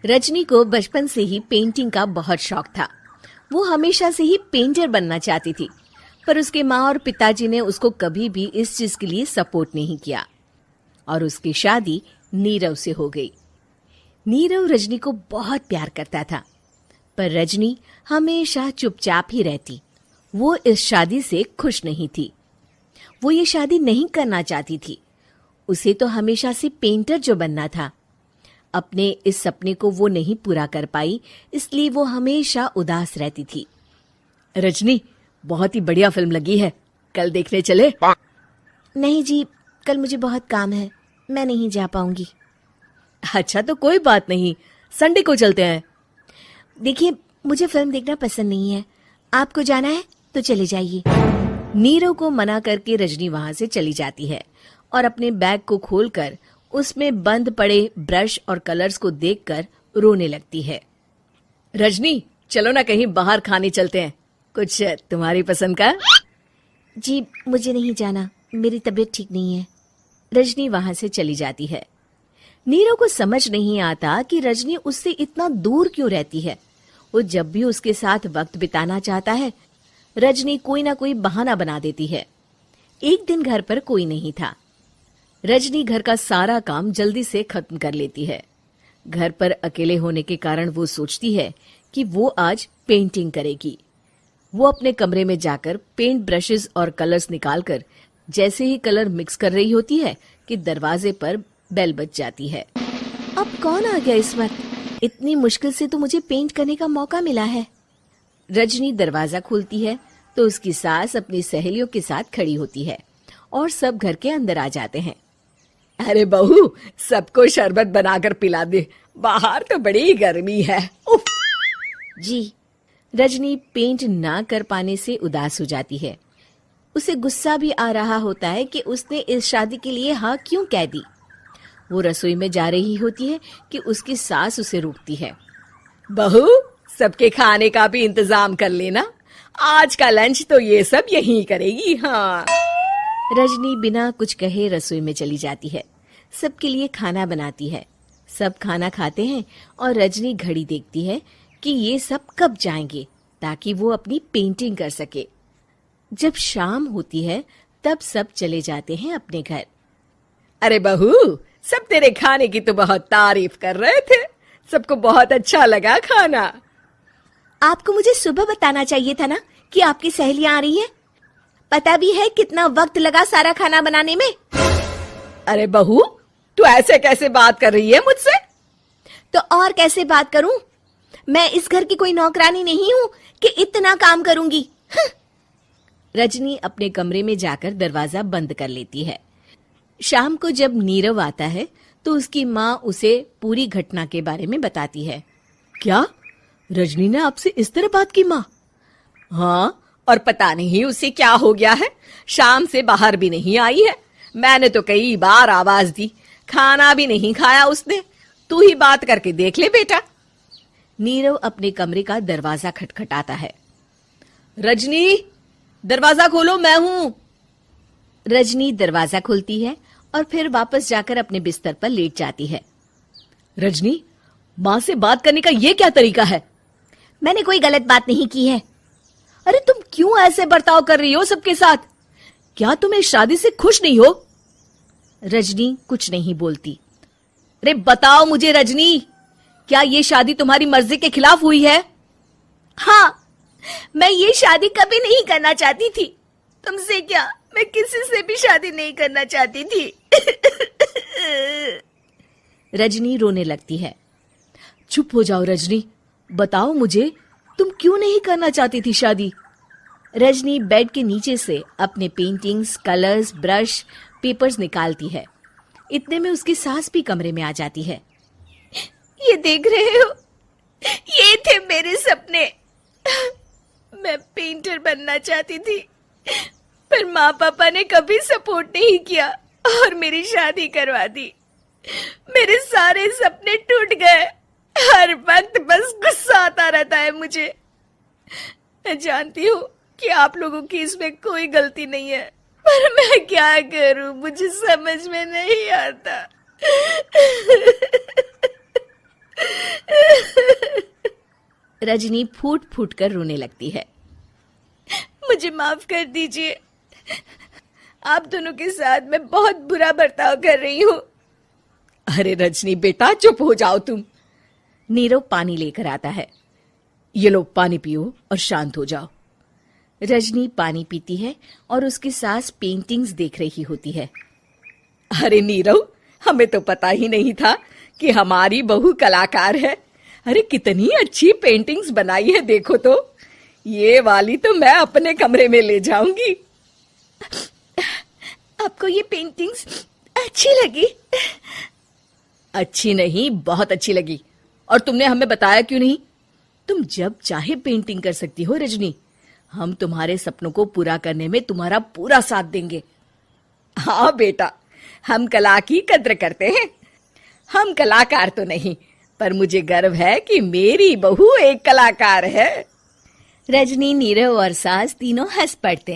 रजनी को बचपन से ही पेंटिंग का बहुत शौक था। वो हमेशा से ही पेंटर बनना चाहती थी, पर उसके माँ और पिताजी ने उसको कभी भी इस चीज के लिए सपोर्ट नहीं किया और उसकी शादी नीरव से हो गई। नीरव रजनी को बहुत प्यार करता था, पर रजनी हमेशा चुपचाप ही रहती। वो इस शादी से खुश नहीं थी। वो ये शादी नहीं करना चाहती थी। उसे तो हमेशा से पेंटर जो बनना था। अपने इस सपने को वो नहीं पूरा कर पाई, इसलिए वो हमेशा उदास रहती थी। रजनी, बहुत ही बढ़िया फिल्म लगी है, कल देखने चले? नहीं जी, कल मुझे बहुत काम है, मैं नहीं जा पाऊंगी। अच्छा तो कोई बात नहीं, संडे को चलते हैं। देखिए, मुझे फिल्म देखना पसंद नहीं है। आपको जाना है तो चले जाइए। नीरव को मना करके रजनी वहां से चली जाती है और अपने बैग को खोलकर उसमें बंद पड़े ब्रश और कलर्स को देखकर रोने लगती है। रजनी, चलो ना कहीं बाहर खाने चलते हैं, कुछ तुम्हारी पसंद का। जी, मुझे नहीं जाना, मेरी तबीयत ठीक नहीं है। रजनी वहां से चली जाती है। नीरव को समझ नहीं आता कि रजनी उससे इतना दूर क्यों रहती है। वो जब भी उसके साथ वक्त बिताना चाहता है, रजनी कोई ना कोई बहाना बना देती है। एक दिन घर पर कोई नहीं था। रजनी घर का सारा काम जल्दी से खत्म कर लेती है। घर पर अकेले होने के कारण वो सोचती है कि वो आज पेंटिंग करेगी। वो अपने कमरे में जाकर पेंट ब्रशेस और कलर्स निकालकर जैसे ही कलर मिक्स कर रही होती है कि दरवाजे पर बेल बज जाती है। अब कौन आ गया इस वक्त? इतनी मुश्किल से तो मुझे पेंट करने का मौका मिला है। रजनी दरवाजा खोलती है तो उसकी सास अपनी सहेलियों के साथ खड़ी होती है और सब घर के अंदर आ जाते हैं। अरे बहू, सबको शरबत बनाकर पिला दे, बाहर तो बड़ी गर्मी है। उफ। जी। रजनी पेंट ना कर पाने से उदास हो जाती है। उसे गुस्सा भी आ रहा होता है कि उसने इस शादी के लिए हाँ क्यों कह दी। वो रसोई में जा रही होती है कि उसकी सास उसे रोकती है। बहू, सबके खाने का भी इंतजाम कर लेना, आज का लंच तो ये सब यहीं करेगी। हाँ। रजनी बिना कुछ कहे रसोई में चली जाती है। सबके लिए खाना बनाती है। सब खाना खाते हैं और रजनी घड़ी देखती है कि ये सब कब जाएंगे ताकि वो अपनी पेंटिंग कर सके। जब शाम होती है तब सब चले जाते हैं अपने घर। अरे बहू, सब तेरे खाने की तो बहुत तारीफ कर रहे थे, सबको बहुत अच्छा लगा खाना। आपको मुझे सुबह बताना चाहिए था ना कि आपकी सहेलियां आ रही हैं। पता भी है कितना वक्त लगा सारा खाना बनाने में। अरे बहू, तू ऐसे कैसे बात कर रही है मुझसे? तो और कैसे बात करूं? मैं इस घर की कोई नौकरानी नहीं हूं कि इतना काम करूंगी। रजनी अपने कमरे में जाकर दरवाजा बंद कर लेती है। शाम को जब नीरव आता है तो उसकी माँ उसे पूरी घटना के बारे में बताती है। क्या रजनी ने आपसे इस तरह बात की माँ? हाँ, और पता नहीं उसे क्या हो गया है, शाम से बाहर भी नहीं आई है। मैंने तो कई बार आवाज दी, खाना भी नहीं खाया उसने। तू ही बात करके देख ले बेटा। नीरव अपने कमरे का दरवाजा खटखटाता है। रजनी, दरवाजा खोलो, मैं हूं। रजनी दरवाजा खोलती है और फिर वापस जाकर अपने बिस्तर पर लेट जाती है। रजनी, माँ से बात करने का ये क्या तरीका है? मैंने कोई गलत बात नहीं की है। अरे तुम क्यों ऐसे बर्ताव कर रही हो सबके साथ? क्या तुम इस शादी से खुश नहीं हो? रजनी कुछ नहीं बोलती। अरे बताओ मुझे रजनी, क्या ये शादी तुम्हारी मर्जी के खिलाफ हुई है? हाँ, मैं ये शादी कभी नहीं करना चाहती थी। तुमसे क्या, मैं किसी से भी शादी नहीं करना चाहती थी। रजनी रोने लगती है। चुप हो जाओ रजनी, बताओ मुझे, तुम क्यों नहीं करना चाहती थी शादी? रजनी बेड के नीचे से अपने पेंटिंग्स, कलर्स, ब्रश, पेपर्स निकालती है। इतने में उसकी सास भी कमरे में आ जाती है। ये देख रहे हो, ये थे मेरे सपने। मैं पेंटर बनना चाहती थी, पर माँ पापा ने कभी सपोर्ट नहीं किया और मेरी शादी करवा दी। मेरे सारे सपने टूट गए। हर वक्त बस गुस्सा आता रहता है मुझे। मैं जानती हूँ कि आप लोगों की इसमें कोई गलती नहीं है, पर मैं क्या करूं, मुझे समझ में नहीं आता। रजनी फूट फूट कर रोने लगती है। मुझे माफ कर दीजिए, आप दोनों के साथ मैं बहुत बुरा बर्ताव कर रही हूँ। अरे रजनी बेटा, चुप हो जाओ तुम। नीरव पानी लेकर आता है। ये लो पानी पियो और शांत हो जाओ। रजनी पानी पीती है और उसकी सास पेंटिंग्स देख रही होती है। अरे नीरव, हमें तो पता ही नहीं था कि हमारी बहू कलाकार है। अरे कितनी अच्छी पेंटिंग्स बनाई है, देखो तो। ये वाली तो मैं अपने कमरे में ले जाऊंगी। आपको ये पेंटिंग्स अच्छी लगी? अच्छी नहीं, बहुत अच्छी लगी। और तुमने हमें बताया क्यों नहीं? तुम जब चाहे पेंटिंग कर सकती हो रजनी। हम तुम्हारे सपनों को पूरा करने में तुम्हारा पूरा साथ देंगे। हाँ बेटा, हम कला की कद्र करते हैं। हम कलाकार तो नहीं, पर मुझे गर्व है कि मेरी बहू एक कलाकार है। रजनी, नीरव और सास तीनों हंस पड़ते।